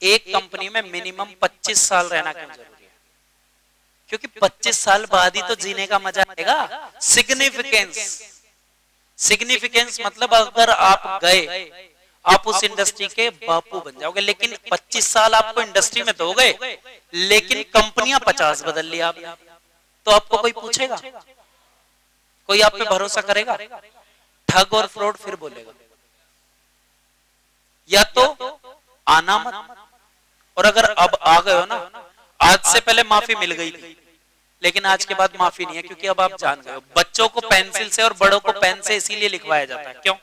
एक कंपनी में मिनिमम 25 साल रहना क्यों जरूरी है? क्योंकि 25 साल बाद ही तो जीने का मजा आएगा। सिग्निफिकेंस, सिग्निफिकेंस मतलब अगर आप गए, आप उस इंडस्ट्री के बापू बन जाओगे, लेकिन 25 साल आपको इंडस्ट्री में तो गए, लेकिन कंपनियां 50 बदल लिया आपने, तो आपको कोई पूछेगा? कोई आप पे भरोसा करेगा? ठग और फ्रॉड फिर बोलेगा। या तो आना मत, और अगर अब आ गए हो ना, आज से पहले माफी मिल गई थी, लेकिन आज के बाद माफी नहीं है, क्योंकि अब आप जान गए हो। बच्चों को पेंसिल से और बड़ों को पेन से इसीलिए लिखवाया जाता है, क्यों?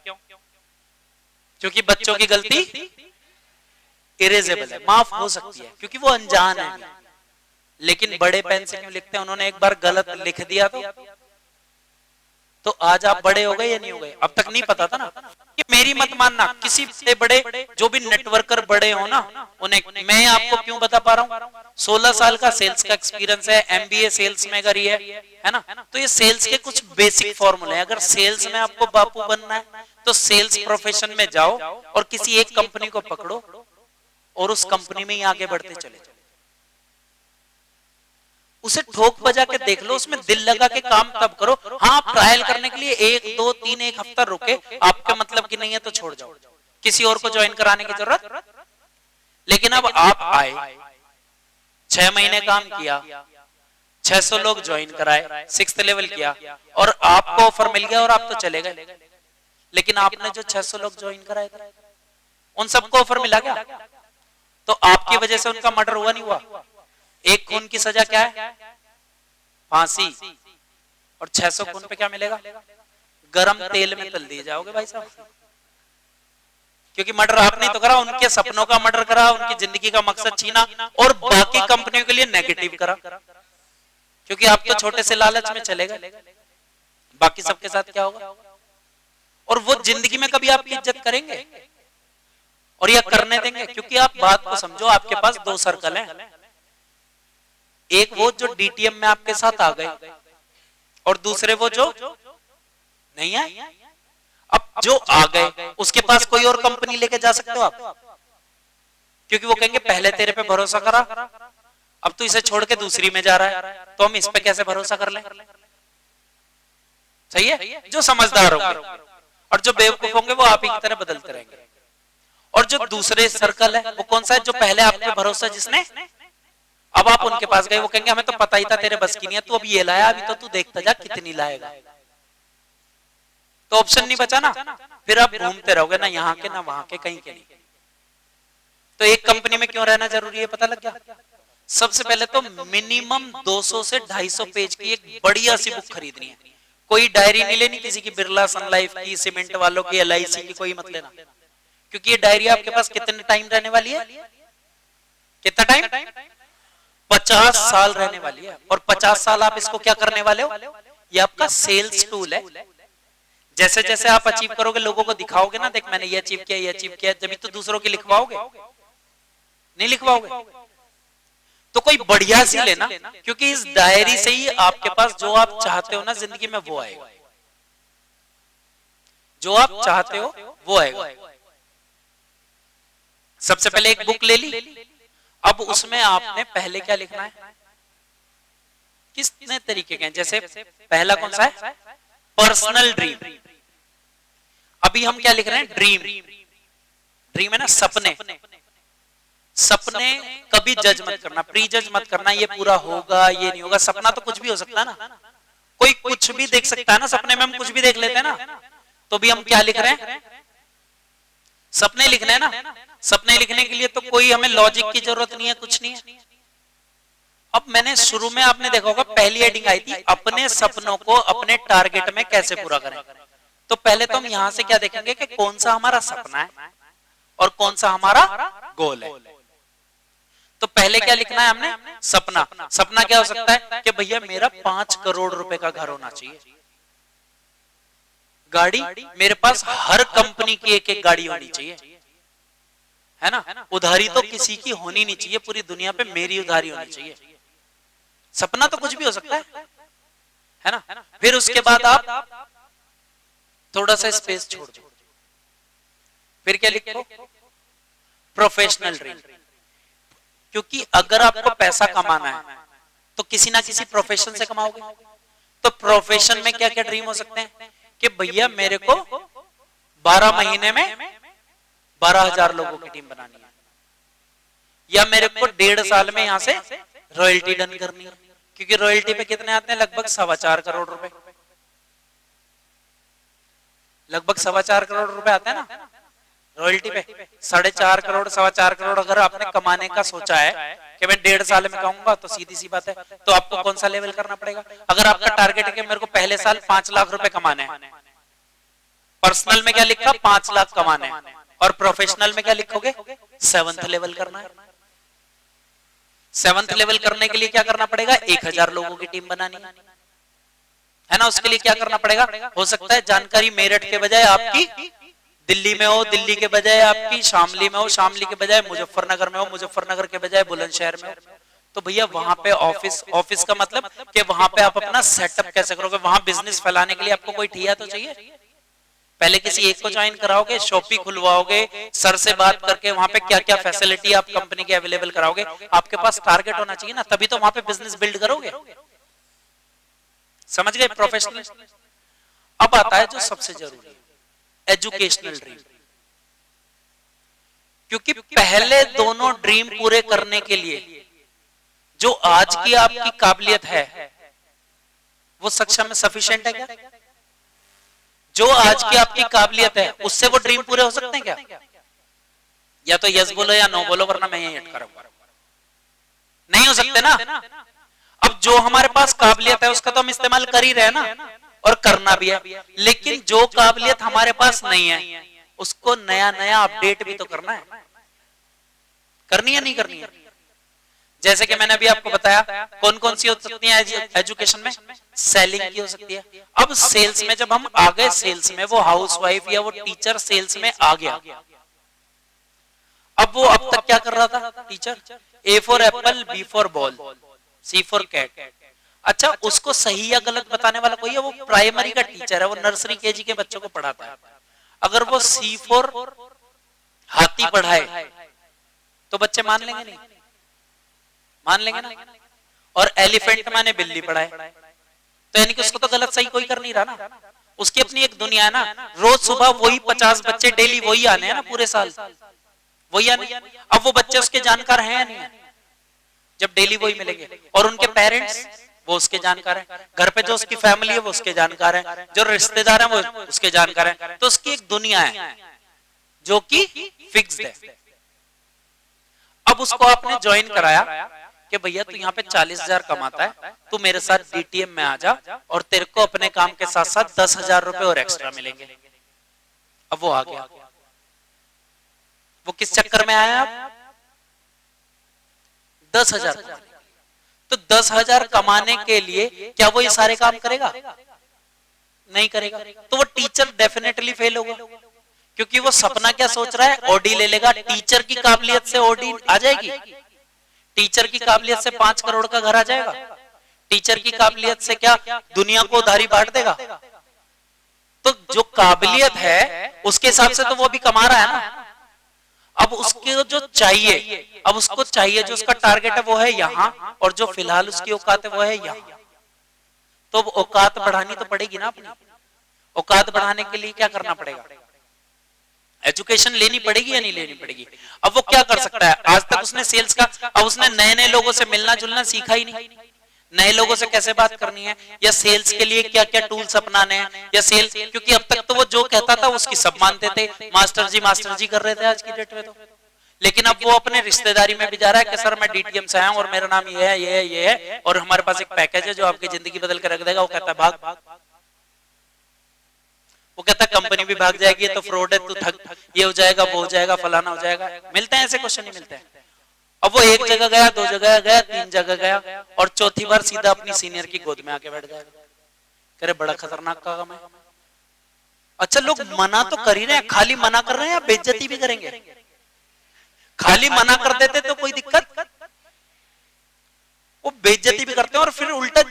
क्योंकि बच्चों की गलती इरेजेबल है, माफ हो सकती है, क्योंकि वो अनजान है। लेकिन बड़े पेन से क्यों लिखते हैं? उन्होंने एक बार गलत लिख दिया तो आज आप बड़े हो गए या नहीं हो गए? अब तक नहीं पता था ना। कि मेरी मत मानना, किसी से बड़े जो भी नेटवर्कर बड़े हो ना, उन्हें मैं आपको क्यों बता पा रहा हूँ, 16 साल का सेल्स का एक्सपीरियंस है, एमबीए सेल्स में करी है ना, तो ये सेल्स के कुछ बेसिक फॉर्मूले हैं। अगर सेल्स में आपको बापू बनना है तो सेल्स प्रोफेशन में जाओ और किसी एक कंपनी को पकड़ो और उस कंपनी में ही आगे बढ़ते चले जाओ। उसे ठोक बजा के देख लो, उसमें दिल लगा के काम तब करो। हाँ, आप ट्रायल करने के लिए 1 2 3 एक हफ्ता रुके, आपके मतलब की नहीं है तो छोड़ जाओ, किसी और को ज्वाइन कराने की जरूरत। लेकिन अब आप आए, 6 महीने काम किया, 600 लोग ज्वाइन कराए, 6th लेवल किया, और आपको ऑफर मिल गया और आप तो चले गए। लेकिन आपने जो 600 लोग ज्वाइन कराए थे, उन सबको ऑफर मिला क्या? तो आपकी वजह से उनका मर्डर हुआ नहीं हुआ? एक खून की सजा क्या है? फांसी। और 600 खून पे क्या मिलेगा? गरम तेल में तल दिए जाओगे भाई साहब। क्योंकि मर्डर आपने तो करा, उनके सपनों का मर्डर करा, उनकी जिंदगी का मकसद छीना, और बाकी कंपनियों के लिए नेगेटिव करा, क्योंकि आप तो छोटे से लालच में चले गए। बाकी सबके साथ क्या होगा? और वो जिंदगी में कभी आपकी इज्जत करेंगे और या करने देंगे? क्योंकि आप बात को समझो, आपके पास 2 सर्कल हैं। एक वो जो डीटीएम में आपके साथ आ गए, और दूसरे वो जो नहीं आए। अब जो आ गए उसके पास कोई और कंपनी लेके जा सकते हो आप, क्योंकि वो कहेंगे पहले तेरे पे भरोसा करा, अब तू इसे छोड़ के दूसरी में जा रहा है, तो हम इस पे कैसे भरोसा कर लें? सही है? जो समझदार होंगे, और जो बेवकूफ होंगे वो आप ही की तरह बदलते रहेंगे। और जो दूसरे सर्कल है वो कौन सा है? जो पहले आप पे भरोसा जिसने, अब आप उनके पास गए, वो कहेंगे हमें तो पता ही था तेरे बस की नहीं है, तू अब ये लाया, अभी तो तू देखता जा कितनी लाएगा। तो ऑप्शन नहीं बचा ना, फिर आप घूमते रहोगे, ना यहाँ के ना वहां के, कहीं के नहीं। तो एक कंपनी में क्यों रहना जरूरी है पता लग गया? सबसे पहले तो मिनिमम 200 से 250 पेज की एक बढ़िया सी बुक खरीदनी है। कोई डायरी नहीं लेनी किसी की, बिरला सन लाइफ की, सीमेंट वालों की, एलआईसी की, कोई मत लेना, क्योंकि ये डायरी आपके पास कितने टाइम रहने वाली है? कितना टाइम? 50 साल रहने वाली है। और 50 साल आप इसको क्या करने वाले हो? ये आपका सेल्स टूल है। जैसे जैसे आप अचीव करोगे, लोगों को दिखाओगे ना, देख मैंने ये अचीव किया, ये अचीव किया, जब तो दूसरों की लिखवाओगे, नहीं लिखवाओगे। तो कोई बढ़िया सी लेना, क्योंकि इस डायरी से ही आपके पास जो आप चाहते हो ना जिंदगी में वो आएगा, जो आप चाहते हो वो आएगा। सबसे पहले एक बुक ले ली, अब उसमें आपने पहले क्या लिखना है? कितने तरीके के हैं, जैसे पहला कौन सा है? Personal dream. अभी हम क्या लिख रहे हैं? ड्रीम। ड्रीम है ना, सपने। सपने कभी जज मत करना, प्री जज मत करना, ये पूरा होगा ये नहीं होगा। सपना तो कुछ भी हो सकता है ना, कोई कुछ भी देख सकता है ना, सपने में हम कुछ भी देख लेते हैं ना। तो भी हम क्या लिख रहे हैं? सपने लिखने हैं ना। सपने लिखने के लिए तो कोई हमें लॉजिक की जरूरत नहीं है, कुछ नहीं है। अब मैंने शुरू में आपने देखा होगा, पहली हेडिंग आई थी अपने सपनों को अपने टारगेट में कैसे पूरा करें। तो पहले तो हम यहां से क्या देखेंगे कि कौन सा हमारा सपना है और कौन सा हमारा गोल है। तो पहले क्या लिखना है हमने? सपना। सपना क्या हो सकता है कि भैया मेरा 5 करोड़ रुपए का घर होना चाहिए, गाड़ी मेरे पास हर कंपनी की एक एक गाड़ी होनी चाहिए, है ना, उधारी तो किसी की होनी नहीं चाहिए, पूरी दुनिया पे मेरी उधारी होनी चाहिए। सपना तो कुछ भी हो सकता है ना। फिर उसके बाद आप थोड़ा सा स्पेस छोड़ दो, फिर क्या लिखो? Professional dream. क्योंकि अगर आपको पैसा कमाना है तो किसी ना किसी प्रोफेशन से कमाओगे। तो प्रोफेशन में क्या क्या ड्रीम हो सकते हैं कि भैया मेरे को 12 महीने में 12,000 लोगों की टीम बनानी है, या मेरे को 1.5 साल में यहां से रॉयल्टी डन करनी है, क्योंकि रॉयल्टी पे कितने आते हैं, लगभग 4.25 करोड़ रुपए, लगभग 4.25 करोड़ रुपए आते हैं ना रॉयल्टी पे। 4.5 करोड़ 4.25 करोड़ अगर आपने कमाने का सोचा है कि मैं 1.5 साल में कहूंगा, तो सीधी सी बात है, तो आपको कौन सा लेवल करना पड़ेगा। अगर आपका टारगेट है कि मेरे को पहले साल 5 लाख रुपए कमाने हैं, पर्सनल में क्या लिखा 5 लाख कमाने हैं, और प्रोफेशनल में क्या लिखोगे 7th लेवल करना है। 7th लेवल करने के लिए क्या करना पड़ेगा, 1000 लोगों की टीम बनानी है ना। उसके लिए क्या करना पड़ेगा, हो सकता है जानकारी मेरठ के बजाय आपकी दिल्ली में हो, दिल्ली के बजाय आपकी शामली में हो, शामली के बजाय मुजफ्फरनगर में हो, मुजफ्फरनगर के बजाय बुलंदशहर में हो। तो भैया वहां पे ऑफिस का मतलब कि वहां पे आप अपना सेटअप कैसे करोगे, वहां बिजनेस फैलाने के लिए आपको कोई ठिया तो चाहिए। पहले किसी एक को ज्वाइन कराओगे, शॉपी खुलवाओगे, सर से बात करके वहां पे क्या क्या फैसिलिटी आप कंपनी के अवेलेबल कराओगे, आपके पास टारगेट होना चाहिए ना, तभी तो वहां पे बिजनेस बिल्ड करोगे। समझ गए प्रोफेशनल। अब आता है जो सबसे जरूरी, एजुकेशनल ड्रीम। क्योंकि पहले दोनों ड्रीम पूरे करने के लिए जो आज की आपकी काबिलियत है वो सक्षम सफिशिएंट है क्या? जो आज की आपकी काबिलियत है उससे वो ड्रीम पूरे हो सकते हैं क्या? या तो यस बोलो या नो बोलो, वरना मैं यही अटका रहूंगा। नहीं हो सकते ना। अब जो हमारे पास काबिलियत है उसका तो हम इस्तेमाल कर ही रहे ना, और करना भी है, लेकिन जो काबिलियत हमारे पास नहीं है उसको नया नया अपडेट भी तो करना है। करनी है नहीं करनी है? जैसे कि मैंने अभी आपको बताया कौन कौन सी हो सकती है एजुकेशन में, सेलिंग की हो सकती है। अब सेल्स में जब हम आ गए, सेल्स में वो हाउसवाइफ या वो टीचर सेल्स में आ गया, अब वो अब तक क्या कर रहा था teacher, A for apple, B for ball, C for cat. अच्छा, उसको सही या गलत बताने वाला कोई है? वो प्राइमरी का टीचर है, वो नर्सरी केजी के बच्चों को पढ़ाता है। अगर वो सी फॉर हाथी पढ़ाए तो बच्चे मान लेंगे नहीं? मान लेंगे ना। और एलिफेंट माने बिल्ली पढ़ाए तो यानी कि उसको तो गलत सही कोई कर नहीं रहा ना, उसकी अपनी एक दुनिया है ना। रोज सुबह वही 50 बच्चे डेली वही आने हैं ना, पूरे साल वही आने। अब वो बच्चे उसके जानकार हैं या नहीं है? जब डेली वही मिलेंगे, और उनके पेरेंट्स वो उसके जानकार हैं, घर पे जो उसकी फैमिली है वो उसके जानकार हैं, जो रिश्तेदार हैं वो उसके जानकार हैं। तो उसकी एक दुनिया है जो कि फिक्स्ड है। अब उसको आपने ज्वाइन कराया कि भैया तू यहाँ पे 40,000 कमाता है, तू मेरे साथ डीटीएम में आ जा और तेरे को अपने काम के साथ साथ 10,000 रुपए और एक्स्ट्रा मिलेंगे। अब वो आ गया। वो किस चक्कर में आया? आप 10,000। तो 10,000 कमाने के लिए क्या वो ये सारे काम करेगा? नहीं करेगा। तो वो टीचर डेफिनेटली फेल होगा, क्योंकि वो सपना क्या सोच रहा है, ओडी ले लेगा। टीचर की काबिलियत से ओडी आ जाएगी? टीचर की काबिलियत से 5 करोड़ का घर आ जाएगा? टीचर की काबिलियत से क्या दुनिया को उधारी बांट देगा? तो जो काबिलियत है उसके हिसाब से तो वो भी कमा रहा है ना। अब उसके जो चाहिए, अब उसको चाहिए जो उसका टारगेट है वो है यहाँ, और जो फिलहाल उसकी औकात है वो है यहाँ। तो औकात बढ़ानी तो पड़ेगी ना अपनी। औकात बढ़ाने के लिए क्या करना पड़ेगा? एजुकेशन लेनी पड़ेगी या नहीं लेनी पड़ेगी? अब वो क्या कर सकता है? आज तक उसने सेल्स का, अब उसने नए नए लोगों से मिलना जुलना सीखा ही नहीं। नए लोगों से कैसे बात करनी है, या सेल्स के लिए क्या क्या टूल्स अपनाने हैं, या सेल्स, क्योंकि अब तक तो वो जो कहता था उसकी सब मानते थे, मास्टर जी कर रहे थे आज की डेट में तो। लेकिन अब वो अपने रिश्तेदारी में भी जा रहा है कि सर मैं डीटीएम से आया हूं और मेरा नाम ये है, ये है, ये है, और हमारे पास एक पैकेज है जो आपकी जिंदगी बदल कर रख देगा। वो कहता है भाग। वो कहता है कंपनी भी भाग जाएगी, तो फ्रॉड है, तू ठग, ये हो जाएगा, वो हो जाएगा, फलाना हो जाएगा। मिलते हैं ऐसे क्वेश्चन? नहीं मिलते हैं। अब वो एक जगह गया, 2 जगह गया, 3 जगह गया, और चौथी बार सीधा अपनी सीनियर की गोद में आके बैठ गया। कह रहे बड़ा खतरनाक काम है। अच्छा, लोग मना तो कर ही रहे हैं, खाली मना कर रहे हैं या बेइज्जती भी करेंगे? खाली मना कर देते तो कोई दिक्कत, वो बेइज्जती भी करते हैं, और फिर उल्टा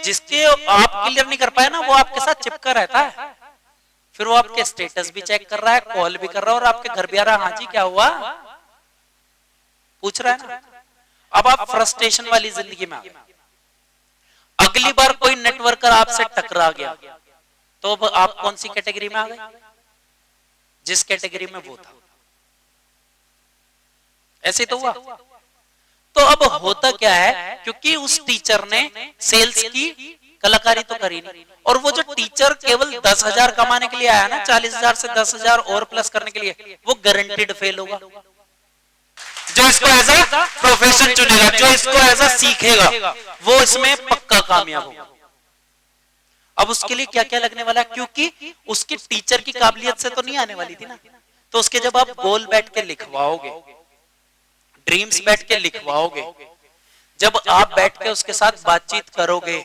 जिसके आप क्लियर नहीं कर पाए ना वो आपके साथ चिपका रहता है। फिर वो आपके स्टेटस भी चेक कर रहा है, कॉल भी कर रहा है, और आपके घर भी आ रहा है, हाँ जी क्या हुआ पूछ रहा है ना। अब आप फ्रस्ट्रेशन वाली जिंदगी में आ गए। अगली बार कोई नेटवर्कर आपसे टकरा गया तो अब आप कौन सी कैटेगरी में आ गए? जिस कैटेगरी में वो था। ऐसे तो हुआ। तो अब होता क्या है, क्योंकि उस टीचर ने सेल्स की कलाकारी तो करी नहीं, और वो जो टीचर केवल 10,000 कमाने के लिए आया ना, 40,000 से 10,000 और प्लस करने के लिए, वो गारंटीड फेल होगा। जो इसको एज अ प्रोफेशन चुनेगा, जो इसको एज अ सीखेगा, वो इसमें पक्का कामयाब होगा। अब उसके लिए क्या क्या लगने वाला है, क्योंकि उसकी टीचर की काबिलियत से तो नहीं आने वाली थी ना। तो उसके जब आप गोल बैठ के लिखवाओगे, ड्रीम्स बैठ के लिखवाओगे, जब आप बैठ के उसके साथ बातचीत करोगे,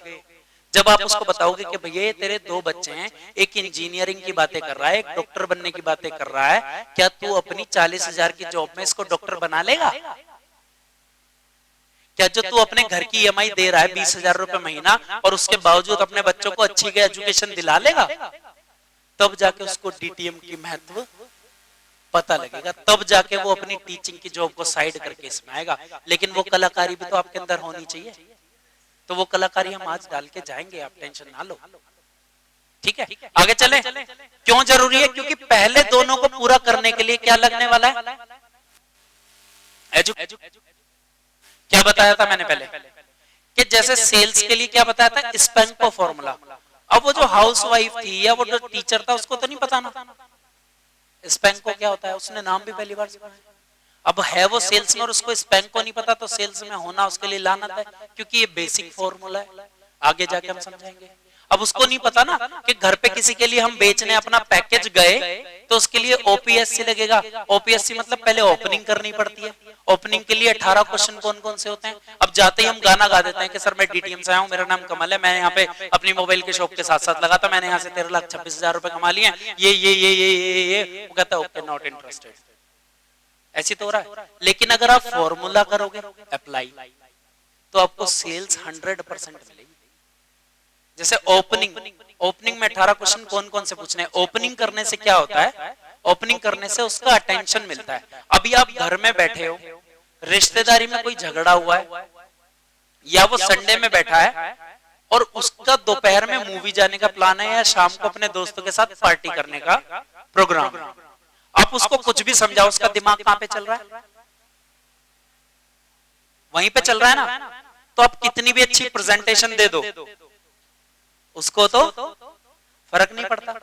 जब आप उसको बताओगे कि भैया तेरे 2 बच्चे हैं, एक इंजीनियरिंग की बातें कर रहा है, एक डॉक्टर बनने की बातें कर रहा है, क्या तू अपनी 40,000 की जॉब में इसको डॉक्टर बना लेगा? क्या जो तू अपने घर की ईएमआई दे रहा है 20,000 रुपए महीना, और उसके बावजूद अपने बच्चों को अच्छी एजुकेशन दिला लेगा? तब जाके उसको डीटीएम की महत्व पता लगेगा, तब जाके वो अपनी टीचिंग की जॉब को साइड करके इसमें आएगा। लेकिन वो कलाकारी भी तो आपके अंदर होनी चाहिए। तो वो कलाकारी हम आज डाल के जाएंगे, आप टेंशन ना लो। ठीक है, आगे चले। क्यों जरूरी है? क्योंकि पहले दोनों को पूरा करने के लिए क्या लगने वाला है? क्या बताया था मैंने पहले कि जैसे सेल्स के लिए क्या बताया था? स्पेंको फॉर्मूला। अब वो जो हाउसवाइफ थी या वो जो टीचर था, उसको तो नहीं पता ना स्पेंको क्या होता है, उसने नाम भी पहली बार सुना है। अब है वो सेल्स में और उसको स्पेंको नहीं पता, तो सेल्स में होना उसके लिए लानत है, क्योंकि ये बेसिक फॉर्मूला है। आगे जाके हम समझेंगे। अब उसको नहीं पता ना कि घर पे किसी के लिए हम बेचने अपना पैकेज गए तो उसके लिए ओपीएससी लगेगा। ओपीएससी मतलब पहले ओपनिंग करनी पड़ती है। ओपनिंग के लिए 18 क्वेश्चन कौन कौन से होते हैं। अब जाते ही हम गाना गा देते हैं कि सर मैं डीटीएम से आया हूं, मेरा नाम कमल है, मैं यहाँ पे अपनी मोबाइल के शॉप के साथ साथ लगा था, मैंने यहाँ से 13,26,000 रुपए कमा लिए, ये वो कहता है ओके नॉट इंटरेस्टेड। ऐसी तो हो रहा है। लेकिन अगर आप फॉर्मूला करोगे अप्लाई, तो आपको सेल्स 100% मिलेगी। जैसे ओपनिंग में 18 क्वेश्चन कौन कौन से पूछने हैं। ओपनिंग करने से क्या होता है? ओपनिंग करने से उसका अटेंशन मिलता है। अभी आप घर में बैठे हो, रिश्तेदारी में कोई झगड़ा हुआ है, या वो संडे में बैठा है और उसका दोपहर में मूवी जाने का प्लान है, या शाम को अपने दोस्तों के साथ पार्टी करने का प्रोग्राम। आप उसको कुछ भी समझाओ, उसका दिमाग कहां पे चल रहा है? वहीं पे चल रहा है ना। तो आप कितनी भी अच्छी प्रेजेंटेशन दे दो, उसको तो फर्क नहीं पड़ता।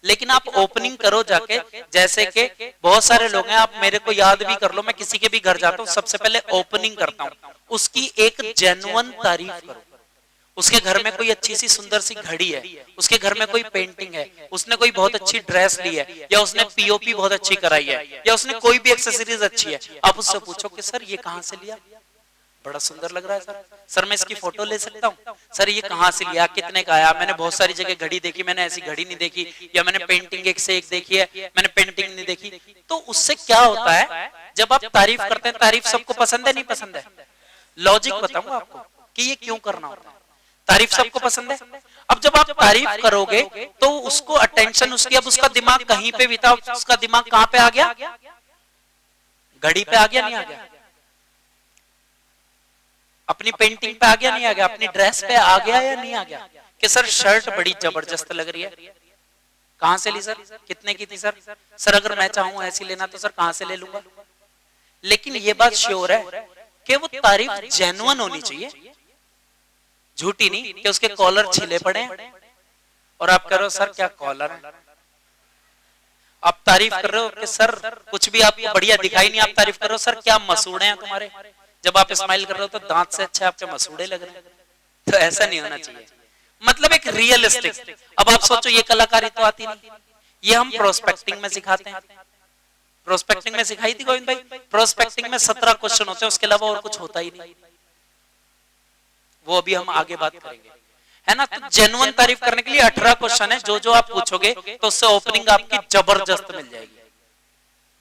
लेकिन आप ओपनिंग करो जाके, जैसे कि बहुत सारे लोग हैं, आप मेरे को याद भी कर लो, मैं किसी के भी घर जाता हूं सबसे पहले ओपनिंग करता हूं, उसकी एक जेन्युइन तारीफ करो। उसके घर में कोई अच्छी सी सुंदर सी घड़ी है, उसके घर में कोई पेंटिंग है, उसने कोई बहुत अच्छी ड्रेस ली है, या उसने पीओपी बहुत अच्छी कराई है, या उसने कोई भी एक्सेसरीज अच्छी है। आप उससे पूछो कि सर ये कहां से लिया? बड़ा सुंदर लग रहा है सर। सर मैं इसकी फोटो ले सकता हूँ? सर ये कहाँ से लिया, कितने का आया? मैंने बहुत सारी जगह घड़ी देखी, मैंने ऐसी घड़ी नहीं देखी, या मैंने पेंटिंग एक से एक देखी है, मैंने पेंटिंग नहीं देखी। तो उससे क्या होता है, जब आप तारीफ करते हैं, तारीफ सबको पसंद है नहीं पसंद है? लॉजिक बताऊंगा आपको कि ये क्यों करना होता है। तारीफ सबको पसंद है। अब जब आप तारीफ करोगे तो उसको अटेंशन उसकी, अब उसका दिमाग कहीं पे भी था, उसका दिमाग कहाँ पे आ गया? घड़ी पे आ गया, नहीं आ गया? अपनी पेंटिंग पे आ गया, नहीं आ गया? अपनी ड्रेस पे आ गया या नहीं आ गया? कि सर शर्ट बड़ी जबरदस्त लग रही है, कहां से ली सर, कितने की थी सर? सर अगर मैं चाहूं ऐसी लेना तो सर कहां से ले लूंगा? लेकिन ये बात श्योर है कि वो तारीफ जेन्युइन होनी चाहिए, झूठी नहीं कि उसके कॉलर छिले पड़े और आप कह रहे हो सर क्या कॉलर है। आप तारीफ कर रहे हो कि सर कुछ भी आपको बढ़िया दिखाई नहीं, आप तारीफ कर रहे हो सर क्या मसूड़े हैं तुम्हारे। जब आप स्माइल कर रहे हो तो दांत से अच्छे आपके मसूड़े लग रहे हैं। तो ऐसा नहीं होना चाहिए, मतलब एक रियलिस्टिक। अब आप सोचो ये कलाकारी तो आती नहीं, ये हम प्रोस्पेक्टिंग में सिखाते हैं। प्रोस्पेक्टिंग में सिखाई थी गोविंद भाई। प्रोस्पेक्टिंग में 17 क्वेश्चन होते हैं, उसके अलावा और कुछ होता ही नहीं। वो अभी हम आगे बात करेंगे, है ना। तो जेन्युइन तारीफ करने के लिए 18 क्वेश्चन है, जो जो आप पूछोगे तो उससे ओपनिंग आपकी जबरदस्त मिल जाएगी।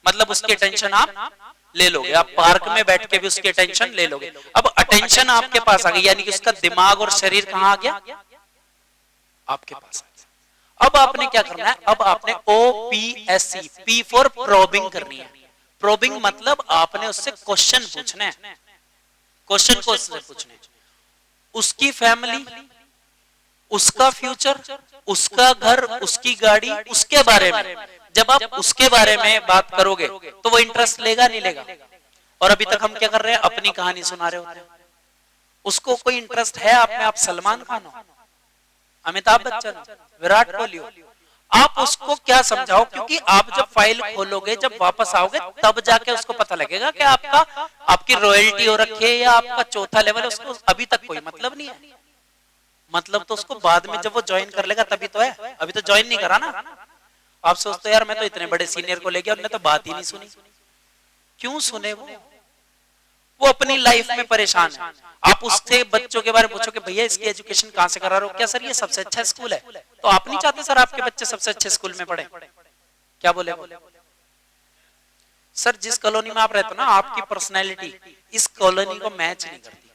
मतलब उसकी अटेंशन आप ले लोगे, आप पार्क में बैठ के भी उसकी अटेंशन ले लोगे। अब अटेंशन आपके पास आ गई, यानी कि उसका दिमाग और शरीर कहां आ गया? आपके पास आ गया। अब आपने क्या करना है? अब आपने OPSC, P फॉर प्रोबिंग करनी है। प्रोबिंग मतलब आपने उससे क्वेश्चन पूछने हैं। क्वेश्चन को उससे पूछने, उसकी फैमिली, उसका फ्यूचर, उसका घर, उसकी गाड़ी, उसके बारे में जब आप उसके बारे में बात करोगे तो वो इंटरेस्ट लेगा नहीं लेगा? और अभी तक हम क्या कर रहे हैं, अपनी कहानी सुना रहे होते हैं। उसको कोई इंटरेस्ट है आप में? आप सलमान खान हो, अमिताभ बच्चन, विराट कोहली हो, आप उसको क्या समझाओ? क्योंकि आप जब फाइल खोलोगे, जब वापस आओगे, तब जाके उसको पता लगेगा कि आपकी रॉयल्टी हो रखी है या आपका चौथा लेवल है, उसको अभी तक कोई मतलब नहीं है। मतलब तो उसको बाद में जब वो ज्वाइन कर लेगा तभी तो है, अभी तो ज्वाइन नहीं करा ना। आप सोचते यार मैं तो इतने बड़े सीनियर को ले गया, उन्होंने तो बात ही नहीं सुनी। क्यों सुने? वो अपनी लाइफ में परेशान है। आप उससे बच्चों के बारे में पूछो कि भैया इसकी एजुकेशन कहाँ से करा रहे हो? क्या सर ये सबसे अच्छा स्कूल है? तो आप नहीं चाहते सर आपके बच्चे सबसे अच्छे स्कूल में पढ़े? क्या बोले? सर जिस कॉलोनी में आप रहते हो ना, आपकी पर्सनैलिटी इस कॉलोनी को मैच नहीं करती,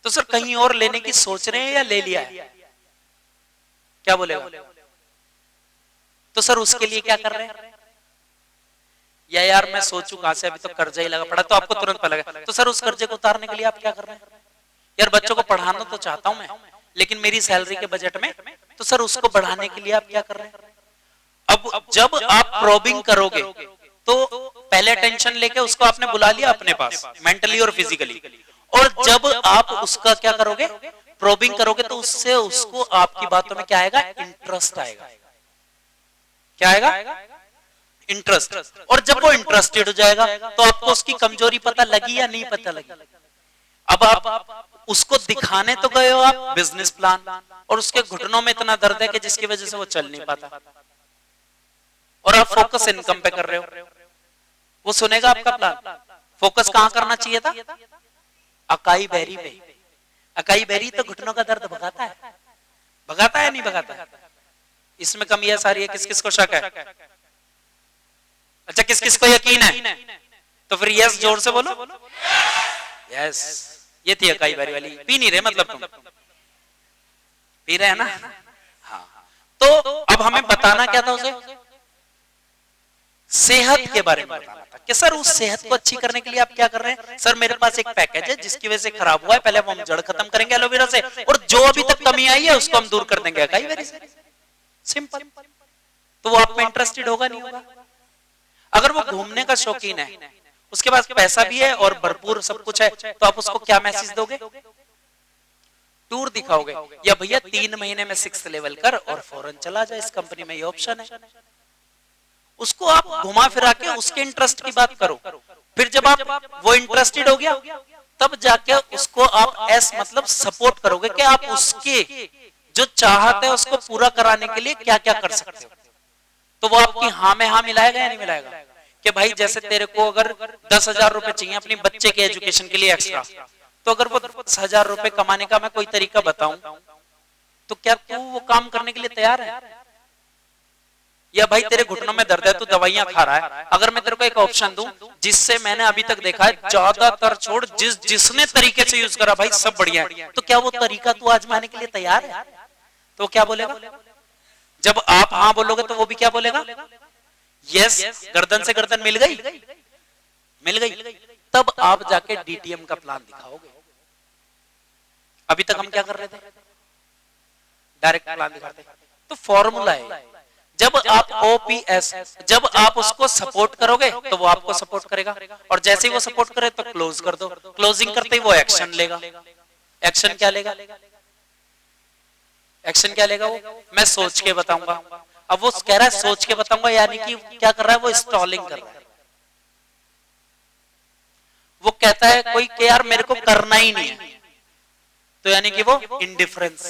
तो सर कहीं और लेने की सोच रहे हैं या ले लिया है? क्या बोलेगा? तो सर उसके लिए क्या कर रहे हैं? या यार मैं सोचू कहां से, अभी तो कर्जा ही लगा पड़ा, तो आपको तुरंत पता लगा। तो सर उस कर्जे को उतारने के लिए आप क्या कर रहे हैं? यार बच्चों को पढ़ाना तो चाहता हूं मैं, लेकिन मेरी सैलरी के बजट में, तो सर उसको बढ़ाने के लिए आप क्या कर रहे हैं? अब जब आप प्रोबिंग करोगे तो पहले टेंशन लेके उसको आपने बुला लिया अपने पास, मेंटली और फिजिकली, और जब आप उसका क्या करोगे, प्रोबिंग करोगे, तो उससे उसको आपकी बातों में क्या आएगा? इंटरेस्ट आएगा। क्या आएगा? इंटरेस्ट। और जब वो इंटरेस्टेड हो जाएगा तो आपको उसकी कमजोरी पता लगी या नहीं पता लगी? अब आप उसको दिखाने तो गए हो आप बिजनेस प्लान, और उसके घुटनों में इतना दर्द है कि जिसकी वजह से वो चल नहीं पाता, और आप फोकस इनकम पे कर रहे हो। वो सुनेगा आपका प्लान? फोकस कहां करना चाहिए था? अकाई बेरी पे। अकाई बेरी तो घुटनों का दर्द भगाता है, भगाता है नहीं भगाता? इसमें कमियां सारी है, किस किस को शक है? अच्छा किस किस को यकीन है? तो फिर यस जोर से बोलो। यस, ये थी अकाई बेरी वाली। पी नहीं रहे मतलब तुम पी रहे हैं ना? हाँ। तो अब हमें बताना क्या था उसे? सेहत के बारे में बताना था कि सर उस सेहत को अच्छी करने के लिए आप क्या कर रहे हैं? सर मेरे पास एक पैकेज है जिसकी वजह से खराब हुआ है, पहले हम जड़ खत्म करेंगे एलोवेरा से, और जो अभी तक कमी आई है उसको हम दूर कर देंगे अकाई बेरी से। सिंपल। तो वो आप में इंटरेस्टेड होगा नहीं होगा? अगर वो घूमने का शौकीन है, उसके पास पैसा भी है और भरपूर सब कुछ है, तो आप उसको क्या मैसेज दोगे? टूर दिखाओगे, या भैया 3 महीने में 6th लेवल कर और फौरन चला जा, इस कंपनी में ये ऑप्शन है। उसको आप घुमा फिरा के उसके इंटरेस्ट की बात करो। फिर जब आप वो इंटरेस्टेड हो गया, तब जाके उसको आप मतलब सपोर्ट करोगे कि आप उसके जो चाहत है उसको पूरा कराने के लिए क्या क्या कर सकते हो। तो वो आपकी हाँ में हाँ मिलाएगा या नहीं मिलाएगा? कि भाई जैसे तेरे को अगर 10,000 रुपए चाहिए अपनी बच्चे के एजुकेशन के लिए एक्स्ट्रा, तो अगर वो 10,000 रुपए कमाने का मैं कोई तरीका बताऊं, तो क्या तू वो काम करने के लिए तैयार है? या भाई तेरे घुटनों में दर्द है, तू दवाइयां खा रहा है, अगर मैं तेरे को एक ऑप्शन दूं जिससे मैंने अभी तक देखा है ज्यादातर छोड़ जिसने तरीके से यूज करा भाई सब बढ़िया है, तो क्या वो तरीका तू आजमाने के लिए तैयार है? तो क्या बोलेगा? जब आप हाँ बोलोगे तो वो भी क्या बोलेगा? यस। गर्दन से गर्दन मिल गई, मिल गई। तब आप जाके डीटीएम का प्लान दिखाओगे। अभी तक हम क्या कर रहे थे? डायरेक्ट प्लान दिखाते। तो फॉर्मूला है, जब आप ओपीएस, जब आप उसको सपोर्ट करोगे तो वो आपको सपोर्ट करेगा, और जैसे ही वो सपोर्ट करे तो क्लोज कर दो। क्लोजिंग करते ही वो एक्शन लेगा। एक्शन क्या लेगा? एक्शन क्या लेगा वो? मैं सोच के बताऊंगा। अब वो कह रहा है सोच के बताऊंगा, यानी कि क्या कर रहा है? वो स्टॉलिंग कर रहा है। वो कहता है कोई कि यार मेरे को करना ही नहीं है, तो यानी कि वो इंडिफरेंस,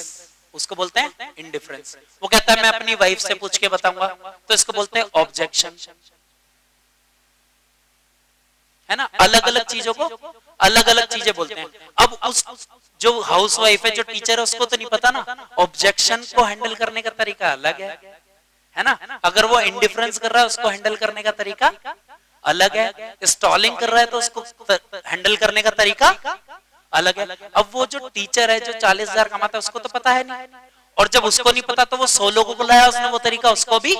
उसको बोलते हैं इंडिफरेंस। वो कहता है मैं अपनी वाइफ से पूछ के बताऊंगा, तो इसको बोलते हैं ऑब्जेक्शन। है ना? अलग अलग चीजों को अलग अलग चीजें बोलते हैं। अब उस जो हाउस वाइफ है, जो टीचर है, उसको तो नहीं पता ना ऑब्जेक्शन को हैंडल करने का तरीका अलग है ना? अगर वो इंडिफरेंस कर रहा है उसको हैंडल करने का तरीका अलग है, स्टॉलिंग कर रहा है तो उसको हैंडल करने का तरीका अलग है। अब वो जो टीचर है जो 40,000 कमाता है उसको तो पता है नहीं, और जब उसको नहीं पता तो वो 100 लोगों को लाया उसने, वो तरीका उसको भी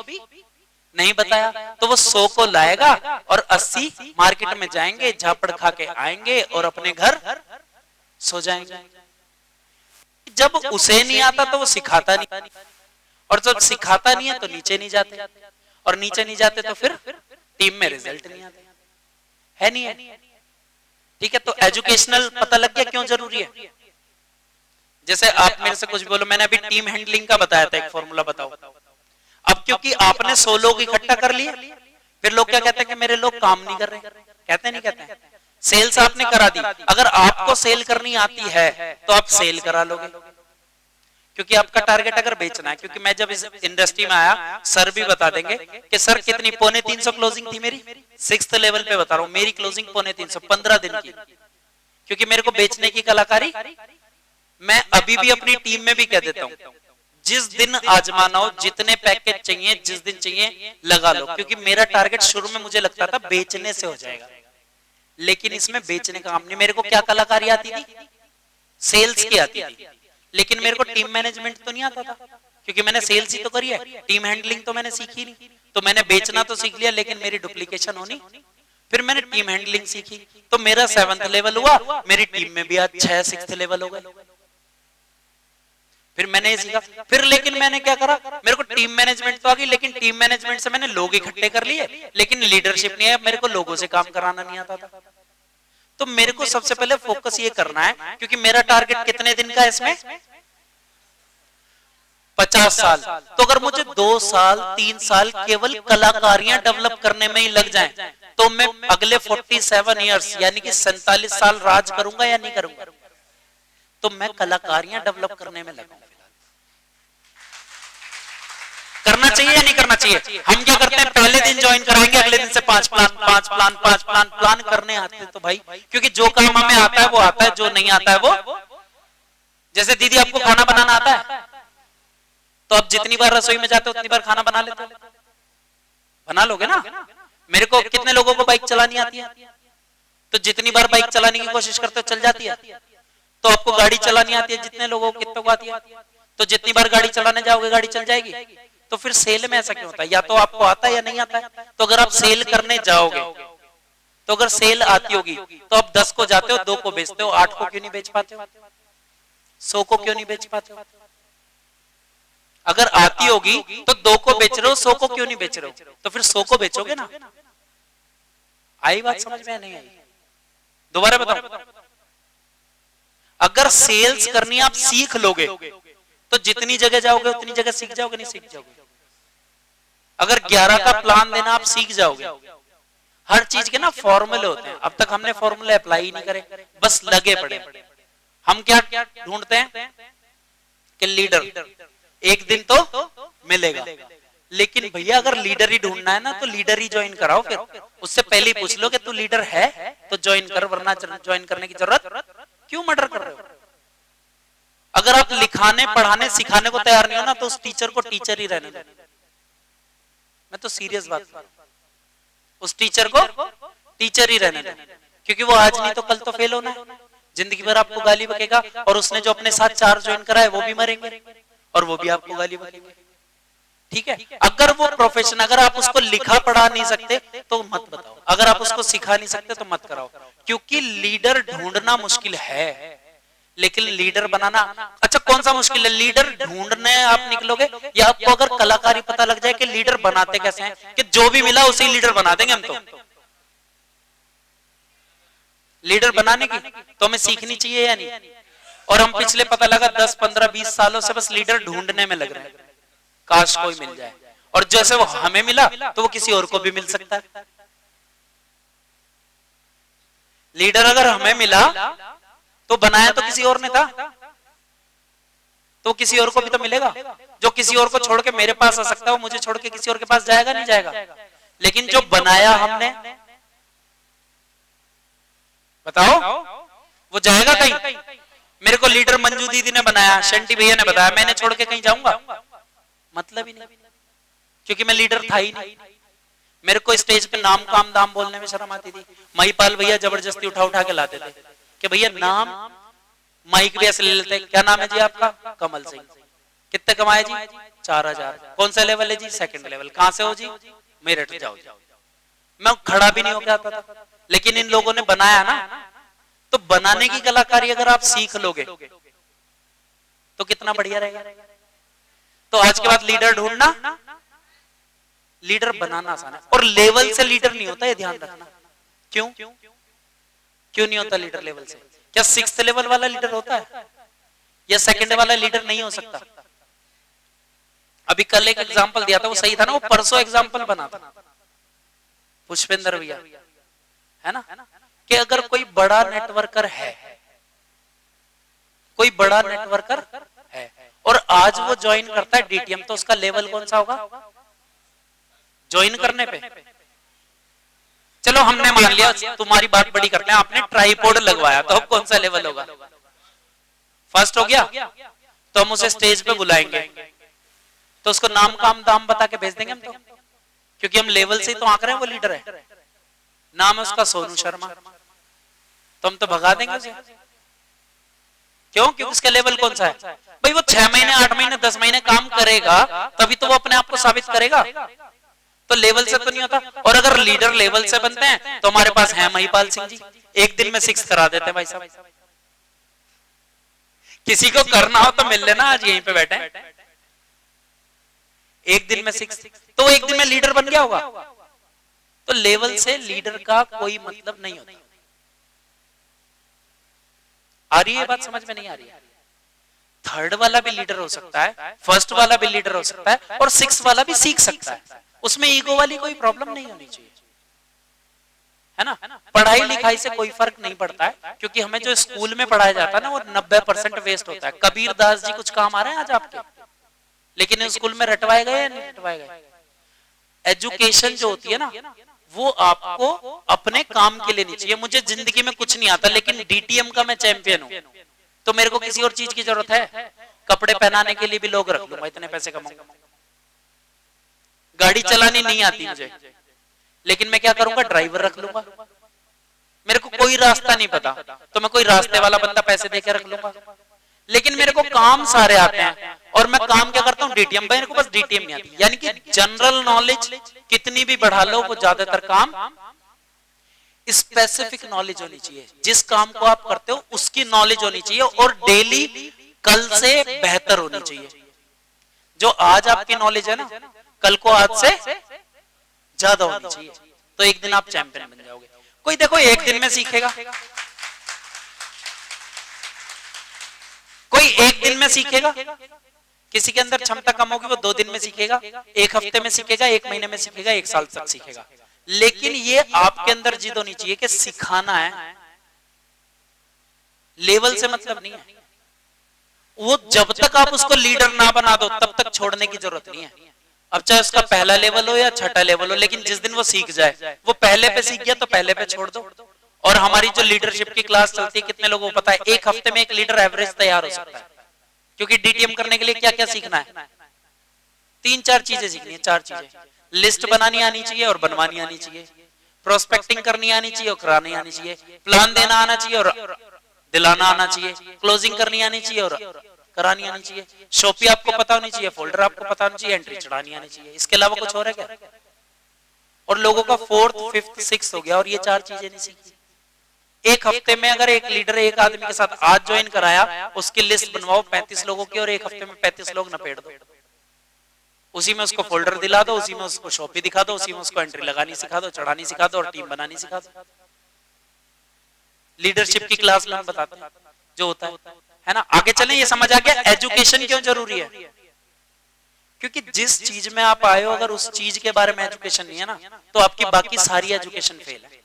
नहीं बताया तो वो 100 को लाएगा और 80 मार्केट में जाएंगे, झापड़ खा के आएंगे और अपने घर सो जाएंगे। जब उसे नहीं आता तो वो सिखाता नहीं, और जब सिखाता नहीं है तो नीचे नहीं जाते, और नीचे नहीं जाते तो फिर टीम में रिजल्ट नहीं आते, है नहीं है? ठीक है, तो एजुकेशनल पता लग गया क्यों जरूरी है। जैसे आप मेरे से कुछ बोलो, मैंने अभी टीम हैंडलिंग का बताया था, एक फॉर्मूला बताओ। अब क्योंकि आपने 100 लोग इकट्ठा कर लिए, फिर लोग क्या कहते हैं कि मेरे लोग काम नहीं कर रहे, कहते नहीं कहते? सेल्स आपने करा दी, अगर आपको सेल करनी आती है तो आप सेल करा लोगे, क्योंकि आपका टारगेट अगर बेचना है। क्योंकि मैं जब इस इंडस्ट्री में आया, सर भी बता देंगे कि सर कितनी 350 क्लोजिंग थी मेरी, 6th लेवल पे बता रहा हूं, मेरी क्लोजिंग 350 15 दिन की, क्योंकि मेरे को बेचने की कलाकारी। मैं अभी भी अपनी टीम में भी कह देता हूं, जिस दिन आजमाना हो, जितने पैकेज चाहिए, जिस दिन चाहिए लगा लो, क्योंकि मेरा टारगेट शुरू में मुझे लगता था बेचने से हो जाएगा, लेकिन इसमें बेचने का काम नहीं। मेरे को क्या कलाकारी आती थी? सेल्स की आती थी, लेकिन मेरे को टीम मैनेजमेंट तो नहीं आता था, क्योंकि मैंने सेल्स ही तो करी है, टीम हैंडलिंग तो मैंने सीखी नहीं। तो मैंने बेचना तो सीख लिया, लेकिन मेरी डुप्लीकेशन होनी, फिर मैंने टीम हैंडलिंग सीखी, तो मेरा 7th लेवल हुआ, मेरी टीम में भी आज 6th लेवल हो गए। फिर मैंने ये सीखा, फिर लेकिन मैंने क्या करा, मेरे को टीम मैनेजमेंट तो आ गई, लेकिन टीम मैनेजमेंट से मैंने लोग इकट्ठे कर लिए, लेकिन लीडरशिप नहीं है, मेरे को लोगों से काम कराना नहीं आता था। तो मेरे को सबसे पहले फोकस ये करना है, क्योंकि मेरा टारगेट कितने दिन का है इसमें? 50 साल। तो अगर मुझे 2 साल 3 साल केवल कलाकारियां डेवलप करने में ही लग जाएं, तो मैं अगले 47 ईयर्स यानी कि 47 साल राज करूंगा या नहीं करूंगा? तो मैं कलाकारियां डेवलप करने में लगूंगा। करना चाहिए या नहीं करना चाहिए? हम क्या करते हैं, पहले दिन ज्वाइन कराएंगे, अगले दिन से 5 प्लान करने आते हैं। तो भाई, क्योंकि जो काम हमें आता है वो आता है, जो नहीं आता है वो, जैसे दीदी आपको खाना बनाना आता है, तो आप जितनी बार रसोई में जाते हो उतनी बार खाना बना लेते हो, बना लोगे ना? मेरे को कितने लोगों को बाइक चलानी आती है, तो जितनी बार बाइक चलाने की कोशिश करते हो चल जाती है। तो आपको गाड़ी चलानी आती है, जितने लोगों को कितनों को आती है, तो जितनी बार गाड़ी चलाने जाओगे गाड़ी चल जाएगी। तो फिर सेल में ऐसा क्यों होता है? या तो आपको आता है या नहीं आता है। तो अगर आप सेल करने जाओगे, तो अगर सेल आती होगी तो आप 10 को जाते हो, 2 को बेचते हो, 8 को क्यों नहीं बेच पाते हो? 100 को क्यों नहीं बेच पाते हो? अगर आती होगी तो 2 को बेच रहे हो, 100 को क्यों नहीं बेच रहे हो? तो फिर 100 को बेचोगे ना। आई बात समझ में? नहीं आई? दोबारा बताओ, अगर सेल्स करनी आप सीख लोगे तो जितनी जगह जाओगे उतनी जगह सीख जाओगे, नहीं सीख जाओगे? अगर 11 का प्लान देना आप सीख जाओगे, हर चीज के ना फॉर्मूले होते हैं। अब तक हमने फॉर्मूले अप्लाई ही नहीं करे, बस लगे पड़े। हम क्या ढूंढते हैं कि लीडर एक दिन तो मिलेगा, लेकिन भैया अगर लीडर ही ढूंढना है ना तो लीडर ही ज्वाइन कराओ। फिर उससे पहले ही पूछ लो कि तू लीडर है तो ज्वाइन कर, वरना ज्वाइन करने की जरूरत क्यों मर्डर कर रहे हो? अगर आप लिखाने पढ़ाने सिखाने को तैयार नहीं हो ना, तो उस टीचर को टीचर ही रहने दो। मैं तो सीरियस बात कर रहा हूं, उस टीचर को टीचर ही रहने दो, क्योंकि वो आज नहीं तो कल तो फेल होना है, जिंदगी भर आपको गाली बकेगा। और उसने जो अपने साथ 4 ज्वाइन करा है वो भी मरेंगे और वो भी आपको गाली बकेंगे। ठीक है, अगर वो प्रोफेशन, अगर आप उसको लिखा पढ़ा नहीं सकते तो मत बताओ, अगर आप उसको सिखा नहीं सकते तो मत कराओ, क्योंकि लीडर ढूंढना मुश्किल है, लेकिन लीडर बनाना। अच्छा, कौन सा मुश्किल है? लीडर ढूंढने आप निकलोगे, या आपको अगर कलाकारी पता लग जाए कि लीडर बनाते कैसे हैं, कि जो भी मिला उसे लीडर बना देंगे हम। तो लीडर बनाने की तो हमें सीखनी चाहिए या नहीं? और हम पिछले पता लगा 10 15 20 सालों से बस लीडर ढूंढने में लग रहे हैं, काश कोई मिल जाए। और जैसे वो हमें मिला तो वो किसी और को भी मिल सकता है। लीडर अगर हमें मिला तो बनाया तो किसी और ने था, तो किसी और को भी तो मिलेगा। जो किसी और को छोड़ के मेरे पास आ सकता है, वो मुझे छोड़ के किसी और के पास जाएगा नहीं जाएगा? लेकिन जो बनाया हमने, बताओ वो जाएगा कहीं? मेरे को लीडर मंजू दीदी ने बनाया, शंटी भैया ने बताया, मैंने छोड़ के कहीं जाऊंगा? मतलब ही नहीं, क्योंकि मैं लीडर था ही नहीं। मेरे को स्टेज पे नाम काम दाम बोलने में शर्म आती थी। महिपाल भैया जबरदस्ती उठा उठा के लाते थे कि भैया नाम, माइक भी ऐसे ले लेते, क्या नाम है जी आपका? कमल सिंह। कितने कमाए जी? 4000। कौन सा लेवल है जी? 2nd level. कहां से हो जी? मेरठ जाओ। मैं खड़ा भी नहीं होकर आता था, लेकिन इन लोगों ने बनाया ना, तो बनाने की कलाकारी अगर आप सीख लोगे तो कितना बढ़िया रहेगा। तो आज के बाद लीडर ढूंढना, लीडर बनाना आसान है। और लेवल से लीडर नहीं होता, ये ध्यान रखना। क्यों क्यों नहीं होता लीडर लेवल से? क्या 6th लेवल वाला लीडर होता है या 2nd वाला लीडर नहीं हो सकता? अभी कल एक एग्जांपल दिया था, वो सही था ना? वो परसों एग्जांपल बना था पुष्पेंद्र भैया, है ना, कि अगर कोई बड़ा नेटवर्कर है, कोई बड़ा नेटवर्कर है और आज वो ज्वाइन करता है डीटीएम, तो उसका लेवल कौन सा होगा ज्वाइन करने पे? चलो हमने मान लिया, तुम्हारी बात बड़ी करते हैं, आपने ट्राइपॉड लगवाया, तो अब कौन सा लेवल होगा? फर्स्ट हो गया। तो हम उसे स्टेज पे बुलाएंगे, तो उसको नाम काम दाम बता के भेज देंगे हम, तो क्योंकि हम लेवल से ही तो आंक रहे हैं वो लीडर है। नाम है उसका सोनू शर्मा, तो हम तो भगा देंगे उसे। क्यों? क्योंकि उसका लेवल कौन सा है? भाई वो 6 महीने 8 महीने 10 महीने काम करेगा, तभी तो वो अपने आप को साबित करेगा। तो लेवल से तो नहीं होता। और अगर लीडर लेवल से बनते हैं तो हमारे पास है महिपाल सिंह जी, एक दिन में 6 करा देते हैं भाई साहब। किसी को करना हो तो मिल लेना, आज यहीं पे बैठे हैं। एक दिन में 6, तो एक दिन में लीडर बन गया होगा। तो लेवल से लीडर का कोई मतलब नहीं होता। आ रही है बात समझ में? नहीं आ रही है? 3rd वाला भी लीडर हो सकता है, 1st वाला भी लीडर हो सकता है, और 6th वाला भी सीख सकता है। उसमें ईगो वाली कोई प्रॉब्लम नहीं होनी चाहिए, है ना। पढ़ाई लिखाई से कोई फर्क नहीं पड़ता है, क्योंकि हमें जो स्कूल में पढ़ाया जाता है ना, वो 90% वेस्ट होता है। कबीर दास जी कुछ काम आ रहे हैं आज आपके, लेकिन स्कूल में रटवाए गए या नहीं रटवाए गए? एजुकेशन जो होती है ना, वो आपको अपने काम के लिए नहीं चाहिए। मुझे जिंदगी में कुछ नहीं आता, लेकिन डीटीएम का मैं चैंपियन हूं, तो मेरे को किसी और चीज की जरूरत है? कपड़े पहनाने के लिए भी लोग रख लूंगा, इतने पैसे कमाऊंगा। गाड़ी चलानी नहीं आती मुझे, लेकिन मैं क्या करूंगा? ड्राइवर रख लूंगा। मेरे को कोई रास्ता नहीं पता, तो मैं कोई रास्ते वाला बंदा पैसे देकर रख लूंगा। लेकिन मेरे को काम सारे आते हैं, और मैं काम क्या करता हूँ? डीटीएम। मेरे को बस डीटीएम नहीं आती। यानी कि जनरल नॉलेज कितनी भी बढ़ा लो, वो ज्यादातर काम स्पेसिफिक नॉलेज होनी चाहिए। जिस काम को आप करते हो उसकी नॉलेज होनी चाहिए, और डेली कल से बेहतर होनी चाहिए। जो आज आपकी नॉलेज है ना, कल को आज से ज्यादा होनी चाहिए, तो एक दिन आप चैंपियन बन जाओगे। कोई देखो एक दिन में सीखेगा, कोई एक दिन में सीखेगा, किसी के अंदर क्षमता कम होगी वो 2 दिन में सीखेगा, 1 हफ्ते में सीखेगा, 1 महीने में सीखेगा, 1 साल तक सीखेगा। लेकिन ये आपके अंदर जिद होनी चाहिए कि सिखाना है, लेवल से मतलब नहीं है। वो जब तक आप उसको लीडर ना बना दो तब तक छोड़ने की जरूरत नहीं है। अब चाहे उसका पहला लेवल हो या छठा लेवल हो, लेकिन जिस दिन वो सीख जाए, वो पहले पे सीख गया तो पहले पे छोड़ दो। और हमारी जो लीडरशिप की क्लास चलती है, कितने लोगों को पता है 1 हफ्ते में एक लीडर एवरेज तैयार हो सकता है? क्योंकि डीटीएम करने के लिए क्या क्या सीखना है? 3-4 चीजें सीखनी है। 4 चीजें, लिस्ट बनानी आनी चाहिए और बनवानी आनी चाहिए, प्रोस्पेक्टिंग करनी आनी चाहिए और करानी आनी चाहिए, प्लान देना आना चाहिए और दिलाना आना चाहिए, क्लोजिंग करनी आनी चाहिए और करानी आनी चाहिए, शॉपी आपको पता होनी चाहिए, फोल्डर आपको पता होनी चाहिए, एंट्री चढ़ानी आनी चाहिए। इसके अलावा कुछ और है क्या? और लोगों का 4th 5th 6th हो गया और ये 4 चीजें नहीं सीखी। एक हफ्ते में अगर एक लीडर एक आदमी के साथ आज ज्वाइन कराया, उसकी लिस्ट बनवाओ 35 लोगों की, और एक हफ्ते में 35 लोग नपेट दो। उसी में उसको फोल्डर दिला दो, उसी में उसको शॉपी दिखा दो, उसी में उसको एंट्री लगानी सिखा दो, चढ़ानी सिखा दो और टीम बनानी सिखा दो। लीडरशिप की क्लास में बताते हैं जो होता है ना। आगे चलें, ये समझ आ गया एजुकेशन क्यों जरूरी है? क्योंकि जिस चीज में आप आए हो, अगर उस चीज के बारे में एजुकेशन नहीं है ना, तो आपकी बाकी सारी एजुकेशन फेल है।